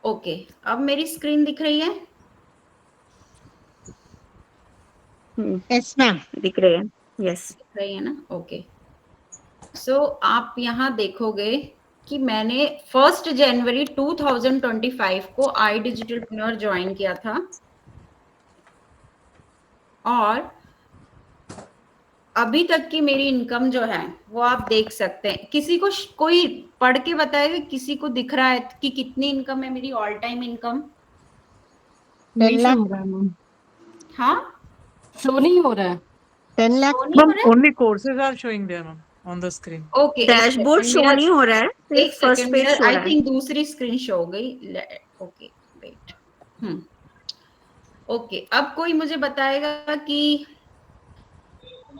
S1: Okay, अब मेरी स्क्रीन दिख रही है?
S2: Yes ma'am.
S6: दिख रहे हैं, यस
S1: दिख रही है ना? ओके, सो आप यहाँ देखोगे कि मैंने 1 जनवरी 2025 को आई डिजिटलप्रेन्योर ज्वाइन किया था, और अभी तक की मेरी इनकम जो है वो आप देख सकते हैं। किसी को कोई पढ़ के बताएगा, किसी को दिख रहा है कि कितनी इनकम है मेरी ऑल टाइम इनकम?
S2: 10 लाख।
S1: हाँ,
S9: शो नहीं हो रहा है।
S2: 10 lakh.
S10: Ma'am, only courses are showing there, ma'am, on the screen.
S1: Okay,
S6: dashboard show नहीं हो रहा है,
S1: एक
S6: सिर्फ फर्स्ट
S1: सेकंड,
S6: पेज शो हो
S1: आई
S6: रहा है।
S1: थिंक दूसरी स्क्रीन शो हो गई। ओके वेट, ओके, अब कोई मुझे बताएगा कि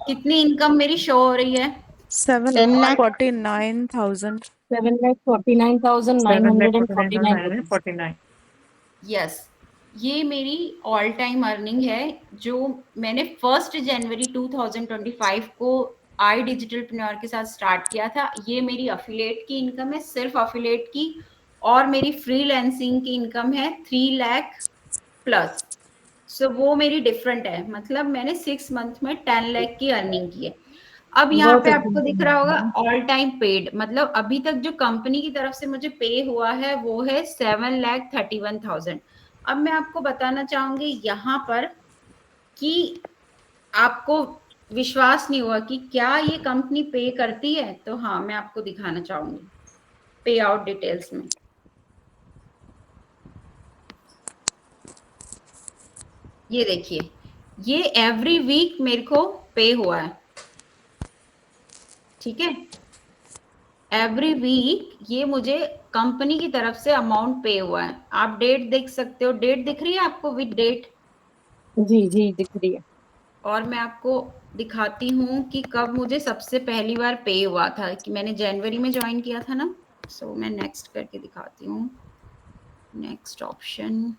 S1: कितनी इनकम मेरी शो हो रही है?
S7: 7,49,000।
S9: 7,49,949.
S1: यस, ये मेरी ऑल टाइम अर्निंग है, जो मैंने 1 जनवरी 2025 को आई डिजिटलप्रेन्योर के साथ स्टार्ट किया था। ये मेरी अफिलिएट की इनकम है, सिर्फ अफिलिएट की, और मेरी फ्रीलांसिंग की इनकम है 3 लाख प्लस। सो वो मेरी डिफरेंट है, मतलब मैंने 6 मंथ में 10 लाख की अर्निंग की है। अब यहाँ पे आपको दिख रहा होगा ऑल टाइम पेड, मतलब अभी तक जो कंपनी की तरफ से मुझे पे हुआ है वो है 7,31,000। अब मैं आपको बताना चाहूंगी यहाँ पर कि आपको विश्वास नहीं हुआ कि क्या ये कंपनी पे करती है, तो हाँ मैं आपको दिखाना चाहूंगी पे आउट डिटेल्स में। ये देखिए, ये एवरी वीक मेरे को पे हुआ है, ठीक है? एवरी वीक ये मुझे कंपनी की तरफ से अमाउंट पे हुआ है। आप डेट देख सकते हो, डेट दिख रही है आपको विद डेट?
S9: जी जी दिख रही है।
S1: और मैं आपको दिखाती हूँ कि कब मुझे सबसे पहली बार पे हुआ था, कि मैंने जनवरी में ज्वाइन किया था ना। सो मैं नेक्स्ट करके दिखाती हूँ, नेक्स्ट ऑप्शन।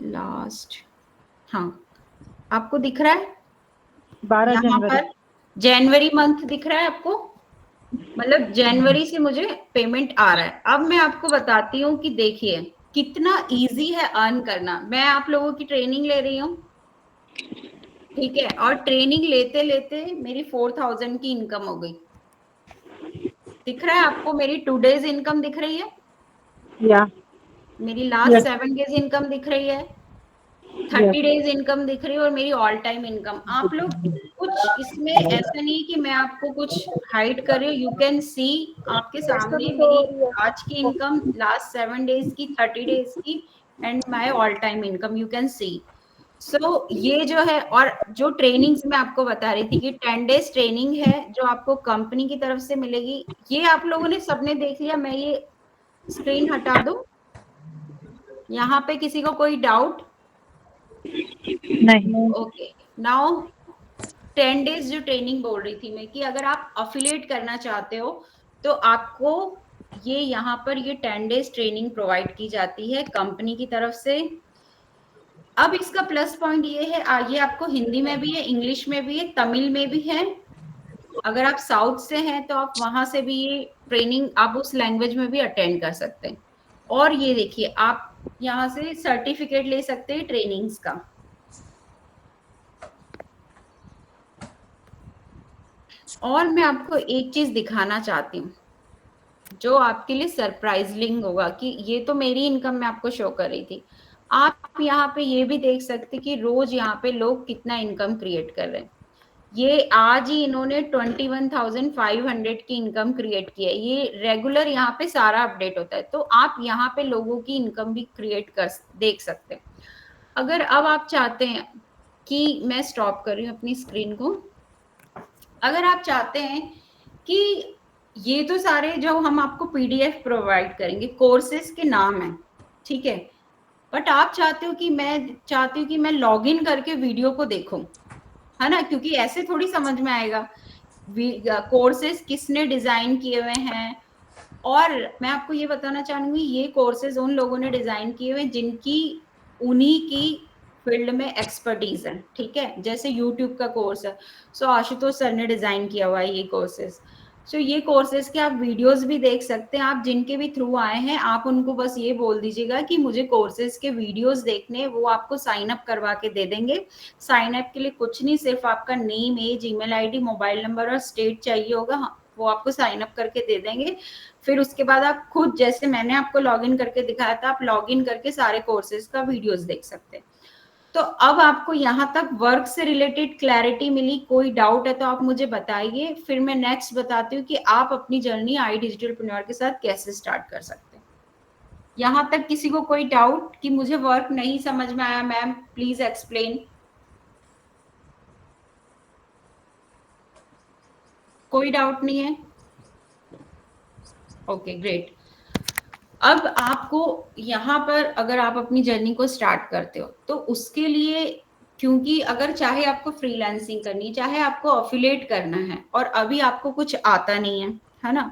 S1: लास्ट, हाँ आपको दिख रहा है
S7: 12
S1: यहाँ
S7: जनवरी।
S1: पर जनवरी मंथ दिख रहा है आपको, मतलब जनवरी से मुझे पेमेंट आ रहा है। अब मैं आपको बताती हूँ कि देखिए कितना इजी है अर्न करना। मैं आप लोगों की ट्रेनिंग ले रही हूँ, ठीक है, और ट्रेनिंग लेते लेते मेरी 4,000 की इनकम हो गई। दिख रहा है आपको मेरी 2 डेज इनकम दिख रही है,
S7: या
S1: मेरी लास्ट 7 डेज इनकम दिख रही है, 30 डेज इनकम दिख रही है, और मेरी ऑल टाइम इनकम। आप लोग कुछ इसमें ऐसा नहीं कि मैं आपको कुछ हाइड कर रही हूँ, यू कैन सी आपके सामने मेरी आज की इनकम, लास्ट 7 डेज की, 30 डेज की, and my all time income you can see. So ये जो है, और जो ट्रेनिंग्स मैं आपको बता रही थी कि 10 डेज ट्रेनिंग है जो आपको कंपनी की तरफ से मिलेगी, ये आप लोगों ने सबने देख लिया। मैं ये स्क्रीन हटा दूं, यहाँ पे किसी को कोई डाउट?
S7: नहीं।
S1: ओके, नाउ 10 डेज जो ट्रेनिंग बोल रही थी मैं, कि अगर आप अफिलिएट करना चाहते हो तो आपको ये यहाँ पर ये 10 डेज ट्रेनिंग प्रोवाइड की जाती है कंपनी की तरफ से। अब इसका प्लस पॉइंट ये है, ये आपको हिंदी में भी है, इंग्लिश में भी है, तमिल में भी है। अगर आप साउथ से हैं तो आप वहां से भी ये ट्रेनिंग आप उस लैंग्वेज में भी अटेंड कर सकते हैं। और ये देखिए आप यहाँ से सर्टिफिकेट ले सकते हैं ट्रेनिंग्स का। और मैं आपको एक चीज दिखाना चाहती हूँ जो आपके लिए सरप्राइजिंग होगा कि ये तो मेरी इनकम मैं आपको शो कर रही थी। आप यहाँ पे ये भी देख सकते कि रोज यहाँ पे लोग कितना इनकम क्रिएट कर रहे हैं। ये आज ही इन्होंने 21,500 की इनकम क्रिएट की है। ये रेगुलर यहाँ पे सारा अपडेट होता है, तो आप यहाँ पे लोगों की इनकम भी क्रिएट कर देख सकते हैं। अगर अब आप चाहते हैं कि मैं स्टॉप कर रही हूँ अपनी स्क्रीन को, अगर आप चाहते हैं कि ये तो सारे जो हम आपको पीडीएफ प्रोवाइड करेंगे कोर्सेज के नाम है, ठीक है, बट आप चाहते हो कि मैं चाहती हूँ कि मैं लॉग इन करके वीडियो को देखूं, है ना, क्योंकि ऐसे थोड़ी समझ में आएगा कोर्सेज किसने डिजाइन किए हुए हैं। और मैं आपको ये बताना चाहूंगी ये कोर्सेज उन लोगों ने डिजाइन किए हुए जिनकी उन्हीं की फील्ड में एक्सपर्टीज है, ठीक है। जैसे यूट्यूब का कोर्स है, सो आशुतोष सर ने डिजाइन किया हुआ है ये कोर्सेज। सो ये कोर्सेज के आप वीडियोस भी देख सकते हैं। आप जिनके भी थ्रू आए हैं आप उनको बस ये बोल दीजिएगा कि मुझे कोर्सेज के वीडियोस देखने, वो आपको साइन अप करवा के दे देंगे। साइन अप के लिए कुछ नहीं, सिर्फ आपका name, age, email ID, mobile number और स्टेट चाहिए होगा, वो आपको साइन अप करके दे देंगे। फिर उसके बाद आप खुद, जैसे मैंने आपको लॉगिन करके दिखाया था, आप लॉगिन करके सारे कोर्सेज का वीडियोस देख सकते हैं। तो अब आपको यहाँ तक वर्क से रिलेटेड क्लैरिटी मिली? कोई डाउट है तो आप मुझे बताइए, फिर मैं नेक्स्ट बताती हूँ कि आप अपनी जर्नी आई डिजिटलप्रेन्योर के साथ कैसे स्टार्ट कर सकते हैं। यहाँ तक किसी को कोई डाउट कि मुझे वर्क नहीं समझ में आया मैम, प्लीज एक्सप्लेन। कोई डाउट नहीं है? Okay great. अब आपको यहाँ पर अगर आप अपनी जर्नी को स्टार्ट करते हो तो उसके लिए, क्योंकि अगर चाहे आपको फ्रीलांसिंग करनी, चाहे आपको अफिलिएट करना है और अभी आपको कुछ आता नहीं है ना,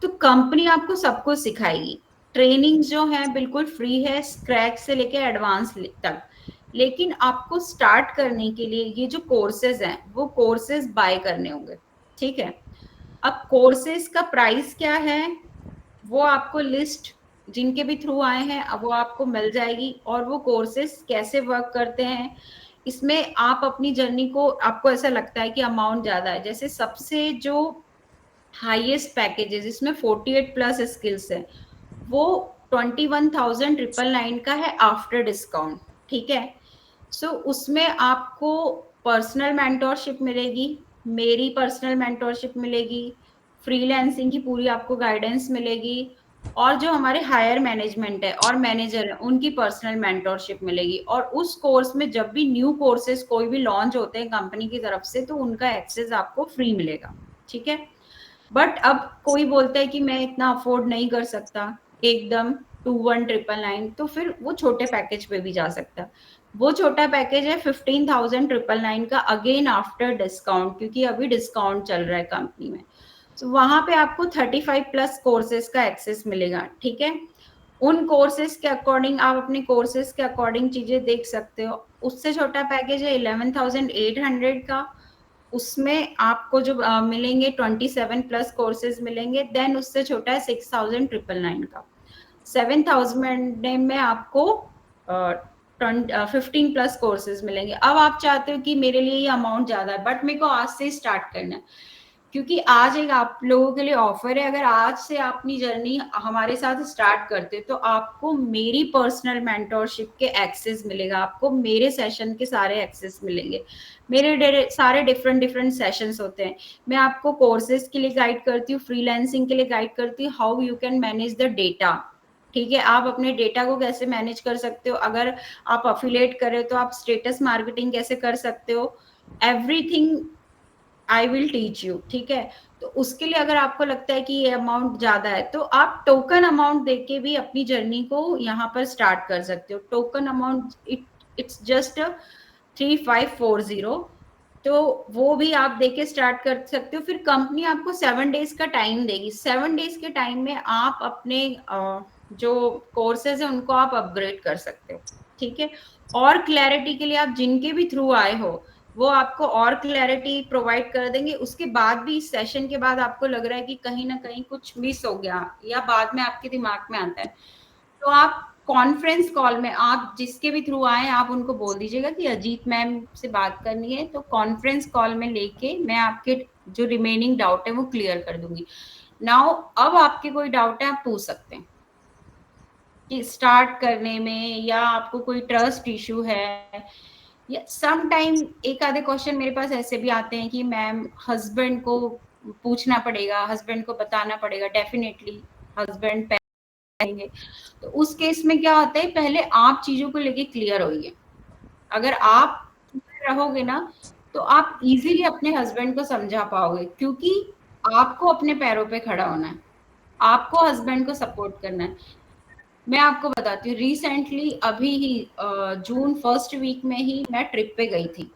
S1: तो कंपनी आपको सब कुछ सिखाएगी। ट्रेनिंग जो है बिल्कुल फ्री है, स्क्रैच से लेके एडवांस तक। लेकिन आपको स्टार्ट करने के लिए ये जो कोर्सेज हैं वो कोर्सेज बाय करने होंगे, ठीक है। अब कोर्सेज का प्राइस क्या है वो आपको लिस्ट जिनके भी थ्रू आए हैं अब वो आपको मिल जाएगी। और वो कोर्सेज कैसे वर्क करते हैं, इसमें आप अपनी जर्नी को, आपको ऐसा लगता है कि अमाउंट ज्यादा है, जैसे सबसे जो हाईएस्ट पैकेजेस इसमें 48 प्लस स्किल्स है वो 21,999 का है आफ्टर डिस्काउंट, ठीक है। सो उसमें आपको पर्सनल मेंटोरशिप मिलेगी, मेरी पर्सनल मेंटोरशिप मिलेगी, फ्रीलांसिंग की पूरी आपको गाइडेंस मिलेगी, और जो हमारे हायर मैनेजमेंट है और मैनेजर है उनकी पर्सनल मेंटोरशिप मिलेगी। और उस कोर्स में जब भी न्यू कोर्सेज कोई भी लॉन्च होते हैं कंपनी की तरफ से तो उनका एक्सेस आपको फ्री मिलेगा, ठीक है। बट अब कोई बोलता है कि मैं इतना अफोर्ड नहीं कर सकता एकदम 21,999, तो फिर वो छोटे पैकेज पे भी जा सकता है। वो छोटा पैकेज है 15,999 का, अगेन आफ्टर डिस्काउंट, क्योंकि अभी डिस्काउंट चल रहा है कंपनी में। तो वहां पे आपको 35 प्लस कोर्सेज का एक्सेस मिलेगा, ठीक है। उन कोर्सेज के अकॉर्डिंग आप अपने कोर्सेज के अकॉर्डिंग चीजें देख सकते हो। उससे छोटा पैकेज है 11,800 का, उसमें आपको जो मिलेंगे 27 प्लस कोर्सेज मिलेंगे। देन उससे छोटा है 6,999 का। 7,000 में आपको 15 प्लस कोर्सेज मिलेंगे। अब आप चाहते हो कि मेरे लिए ये अमाउंट ज्यादा है बट मेरे को आज से स्टार्ट करना है, क्योंकि आज एक आप लोगों के लिए ऑफर है। अगर आज से आप अपनी जर्नी हमारे साथ स्टार्ट करते तो आपको मेरी पर्सनल मेंटोरशिप के एक्सेस मिलेगा, आपको मेरे सेशन के सारे एक्सेस मिलेंगे। मेरे सारे डिफरेंट सेशंस होते हैं। मैं आपको कोर्सेज के लिए गाइड करती हूँ, फ्रीलांसिंग के लिए गाइड करती हूँ, how you can manage the data, ठीक है। आप अपने डेटा को कैसे मैनेज कर सकते हो, अगर आप अफिलिएट कर रहे हो तो आप स्टेटस मार्केटिंग कैसे कर सकते हो, everything I will teach you, ठीक है। तो उसके लिए अगर आपको लगता है कि ये अमाउंट ज्यादा है तो आप टोकन अमाउंट देके भी अपनी जर्नी को यहाँ पर स्टार्ट कर सकते हो। टोकन अमाउंट इट्स जस्ट 3540, तो वो भी आप देके स्टार्ट कर सकते हो। फिर कंपनी आपको 7 डेज का टाइम देगी। 7 डेज के टाइम में आप अपने जो कोर्सेज है उनको आप अपग्रेड कर सकते हो, ठीक है। और क्लैरिटी के लिए आप जिनके भी थ्रू आए हो वो आपको और क्लैरिटी प्रोवाइड कर देंगे। उसके बाद भी इस सेशन के बाद आपको लग रहा है कि कहीं ना कहीं कुछ मिस हो गया या बाद में आपके दिमाग में आता है तो आप कॉन्फ्रेंस कॉल में, आप जिसके भी थ्रू आए आप उनको बोल दीजिएगा कि अजीत मैम से बात करनी है, तो कॉन्फ्रेंस कॉल में लेके मैं आपके जो रिमेनिंग डाउट है वो क्लियर कर दूंगी। नाउ अब आपके कोई डाउट है आप पूछ सकते हैं कि स्टार्ट करने में, या आपको कोई ट्रस्ट इशू है, या सम टाइम एक आधे क्वेश्चन मेरे पास ऐसे भी आते हैं कि मैम हस्बैंड को पूछना पड़ेगा, हस्बैंड को बताना पड़ेगा, डेफिनेटली हस्बैंड पहनेंगे। तो उस केस में क्या होता है, पहले आप चीजों को लेके क्लियर होइए। अगर आप रहोगे ना तो आप इजीली अपने हस्बैंड को समझा पाओगे, क्योंकि आपको अपने पैरों पे खड़ा होना है, आपको हस्बैंड को सपोर्ट करना है। मैं आपको बताती हूँ, रिसेंटली अभी ही जून फर्स्ट वीक में ही मैं ट्रिप पे गई थी,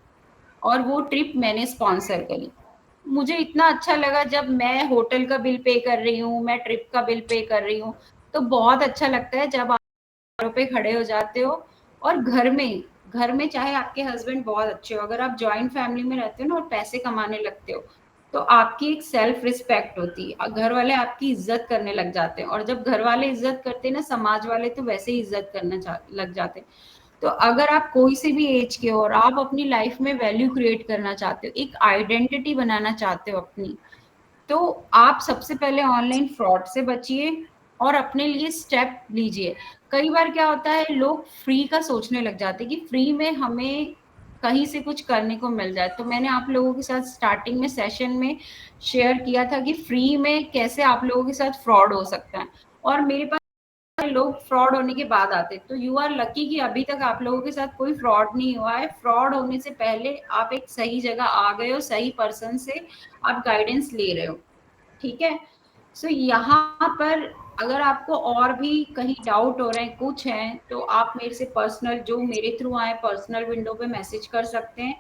S1: और वो ट्रिप मैंने स्पॉन्सर करी। मुझे इतना अच्छा लगा जब मैं होटल का बिल पे कर रही हूँ, मैं ट्रिप का बिल पे कर रही हूँ, तो बहुत अच्छा लगता है जब आप पैरों पे खड़े हो जाते हो। और घर में चाहे आपके हस्बैंड बहुत अच्छे हो, अगर आप जॉइंट फैमिली में रहते हो ना और पैसे कमाने लगते हो, तो आपकी एक सेल्फ रिस्पेक्ट होती है, घर वाले आपकी इज्जत करने लग जाते हैं, और जब घर वाले इज्जत करते हैं ना, समाज वाले तो वैसे ही इज्जत करना लग जाते हैं। तो अगर आप कोई से भी एज के हो और आप अपनी लाइफ में वैल्यू क्रिएट करना चाहते हो, एक आइडेंटिटी बनाना चाहते हो अपनी, तो आप सबसे पहले ऑनलाइन फ्रॉड से बचिए और अपने लिए स्टेप लीजिए। कई बार क्या होता है, लोग फ्री का सोचने लग जाते हैं कि फ्री में हमें कहीं से कुछ करने को मिल जाए। तो मैंने आप लोगों के साथ स्टार्टिंग में सेशन में शेयर किया था कि फ्री में कैसे आप लोगों के साथ फ्रॉड हो सकता है, और मेरे पास लोग फ्रॉड होने के बाद आते। तो यू आर लकी कि अभी तक आप लोगों के साथ कोई फ्रॉड नहीं हुआ है। फ्रॉड होने से पहले आप एक सही जगह आ गए हो, सही पर्सन से आप गाइडेंस ले रहे हो, ठीक है। सो यहाँ पर अगर आपको और भी कहीं डाउट हो रहे हैं, कुछ है, तो आप मेरे से पर्सनल, जो मेरे थ्रू आए पर्सनल विंडो पे मैसेज कर सकते हैं,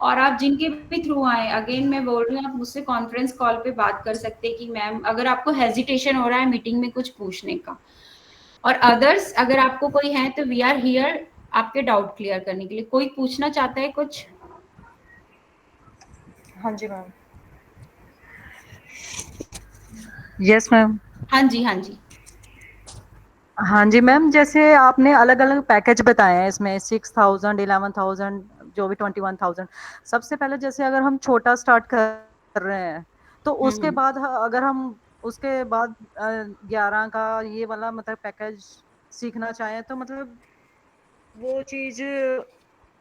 S1: और आप जिनके भी थ्रू आए, अगेन मैं बोल रही हूँ, आप मुझसे कॉन्फ्रेंस कॉल पे बात कर सकते हैं कि मैम अगर आपको हेजिटेशन हो रहा है मीटिंग में कुछ पूछने का, और अदर्स अगर आपको कोई है तो वी आर हियर आपके डाउट क्लियर करने के लिए। कोई पूछना चाहता है कुछ?
S10: हाँ जी मैम। Yes ma'am.
S1: हाँ जी, हाँ जी।
S10: हाँ जी मैम, जैसे आपने अलग अलग पैकेज बताए हैं इसमें 6,000 11,000 जो भी 21,000। सबसे पहले जैसे अगर हम छोटा स्टार्ट कर रहे हैं तो उसके बाद अगर हम उसके बाद 11 का ये वाला मतलब पैकेज सीखना चाहें तो मतलब वो चीज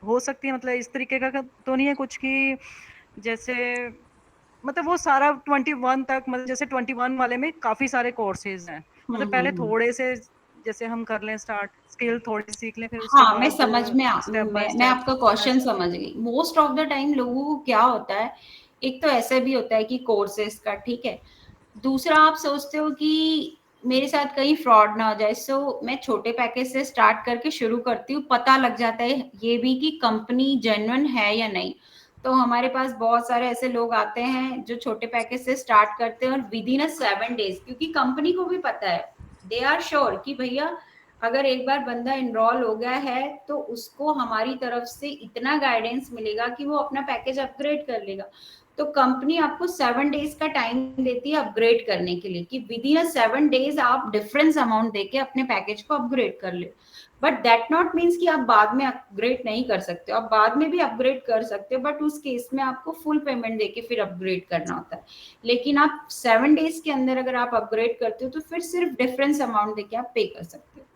S10: हो सकती है, मतलब इस तरीके का तो नहीं है कुछ कि जैसे मतलब वो सारा 21 तक, मतलब जैसे 21 वाले में काफी सारे कोर्सेज हैं, मतलब पहले थोड़े से जैसे हम कर लें स्टार्ट, स्किल थोड़ी सीख लें, फिर उसके
S1: हाँ,
S10: बाद
S1: मैं समझ में
S10: स्टेप बाय
S1: मैं
S10: स्टेप
S1: आपका क्वेश्चन समझ गई। मोस्ट ऑफ द टाइम लोगों को क्या होता है, एक तो ऐसा भी होता है कि कोर्सेज का, ठीक है, दूसरा आप सोचते हो कि मेरे साथ कहीं फ्रॉड ना हो जाए, सो मैं छोटे पैकेज से स्टार्ट करके शुरू करती हूँ, पता लग जाता है ये भी कि कंपनी जेन्युइन है या नहीं। तो हमारे पास बहुत सारे ऐसे लोग आते हैं जो छोटे पैकेज से स्टार्ट करते हैं, और विद इन 7 डेज, क्योंकि कंपनी को भी पता है, दे आर श्योर कि भैया अगर एक बार बंदा इनरोल हो गया है तो उसको हमारी तरफ से इतना गाइडेंस मिलेगा कि वो अपना पैकेज अपग्रेड कर लेगा। तो कंपनी आपको 7 डेज का टाइम देती है अपग्रेड करने के लिए, कि विद इन 7 डेज आप डिफरेंस अमाउंट देके अपने पैकेज को अपग्रेड कर ले। बट दैट नॉट मीन्स कि आप बाद में अपग्रेड नहीं कर सकते हो, आप बाद में भी अपग्रेड कर सकते हो, बट उस केस में आपको फुल पेमेंट देके फिर अपग्रेड करना होता है। लेकिन आप 7 डेज के अंदर अगर आप अपग्रेड करते हो तो फिर सिर्फ डिफरेंस अमाउंट देके आप पे कर सकते हो।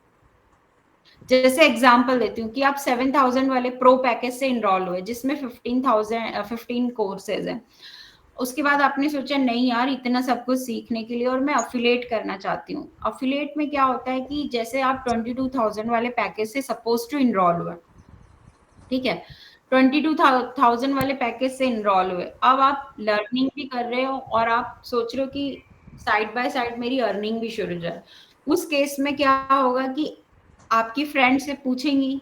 S1: जैसे एग्जांपल देती हूँ कि आप 7,000 वाले प्रो पैकेज से इनरोल हुए, जिसमें 15 कोर्सेज हैं। उसके बाद आपने सोचा नहीं यार इतना सब कुछ सीखने के लिए और मैं अफिलिएट करना चाहती हूँ। अफिलिएट में क्या होता है कि जैसे आप 22,000 वाले पैकेज से सपोज टू इनरोल हुए, ठीक है, 22,000 वाले पैकेज से इनरोल हुए, अब आप लर्निंग भी कर रहे हो और आप सोच रहे हो कि साइड बाय साइड मेरी अर्निंग भी शुरू हो जाए। उस केस में क्या होगा कि आपकी फ्रेंड से पूछेंगी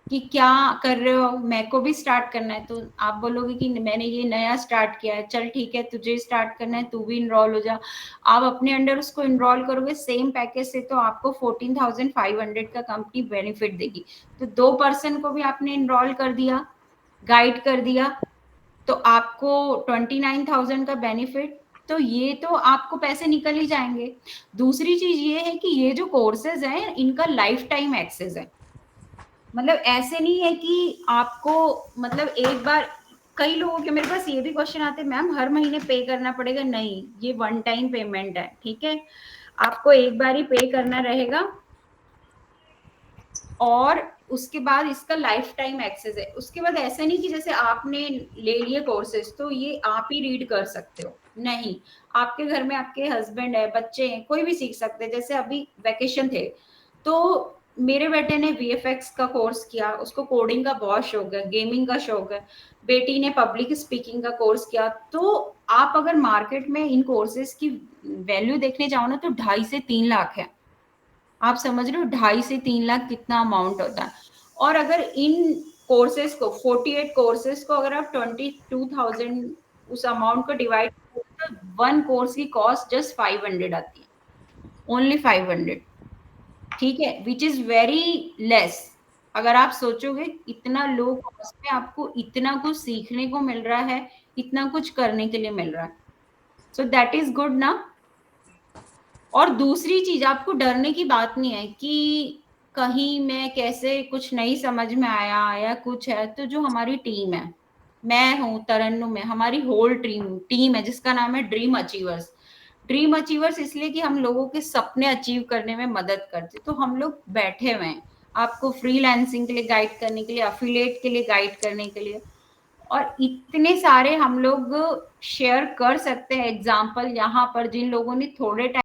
S1: कि क्या कर रहे हो, मेरे को भी स्टार्ट करना है, तो आप बोलोगे कि मैंने ये नया स्टार्ट किया है, चल ठीक है तुझे स्टार्ट करना है, तू भी इनरोल हो जा। आप अपने अंडर उसको इनरोल करोगे सेम पैकेज से, तो आपको 14,500 का कंपनी बेनिफिट देगी। तो 2 पर्सन को भी आपने इनरोल कर दिया, गाइड कर दिया, तो आपको 29,000 का बेनिफिट तो ये तो आपको पैसे निकल ही जाएंगे। दूसरी चीज ये है कि ये जो कोर्सेज हैं इनका लाइफ टाइम एक्सेस है, मतलब ऐसे नहीं है कि आपको मतलब एक बार, कई लोगों के मेरे पास ये भी क्वेश्चन आते हैं मैम हर महीने पे करना पड़ेगा, नहीं ये वन टाइम पेमेंट है, ठीक है, आपको एक बार ही पे करना रहेगा और उसके बाद इसका लाइफ टाइम एक्सेस है। उसके बाद ऐसा नहीं कि जैसे आपने ले लिए कोर्सेज तो ये आप ही रीड कर सकते हो, नहीं, आपके घर में आपके हस्बैंड है, बच्चे हैं, कोई भी सीख सकते हैं। जैसे अभी वैकेशन थे तो मेरे बेटे ने VFX का कोर्स किया, उसको कोडिंग का बहुत शौक है, गेमिंग का शौक है, बेटी ने पब्लिक स्पीकिंग का कोर्स किया। तो आप अगर मार्केट में इन कोर्सेज की वैल्यू देखने जाओ ना तो 2.5 से 3 लाख है, आप समझ रहे हो 2.5 से 3 लाख कितना अमाउंट होता है। और अगर इन कोर्सेज को 48 कोर्सेज को अगर आप 22,000 उस अमाउंट को डिवाइड करो तो वन कोर्स की कॉस्ट जस्ट 500 आती है, ओनली 500, ठीक है, विच इज वेरी लेस। अगर आप सोचोगे इतना लो कॉस्ट में आपको इतना कुछ सीखने को मिल रहा है, इतना कुछ करने के लिए मिल रहा है, सो दैट इज गुड ना। और दूसरी चीज आपको डरने की बात नहीं है कि कहीं मैं कैसे कुछ नहीं समझ में आया या कुछ है, तो जो हमारी टीम है, मैं हूँ तरन्नुम है, हमारी होल टीम है जिसका नाम है ड्रीम अचीवर्स। ड्रीम अचीवर्स इसलिए कि हम लोगों के सपने अचीव करने में मदद करते, तो हम लोग बैठे हुए हैं आपको फ्रीलांसिंग के लिए गाइड करने के लिए, अफिलिएट के लिए गाइड करने के लिए, और इतने सारे हम लोग शेयर कर सकते हैं एग्जाम्पल यहाँ पर जिन लोगों ने थोड़े टाइम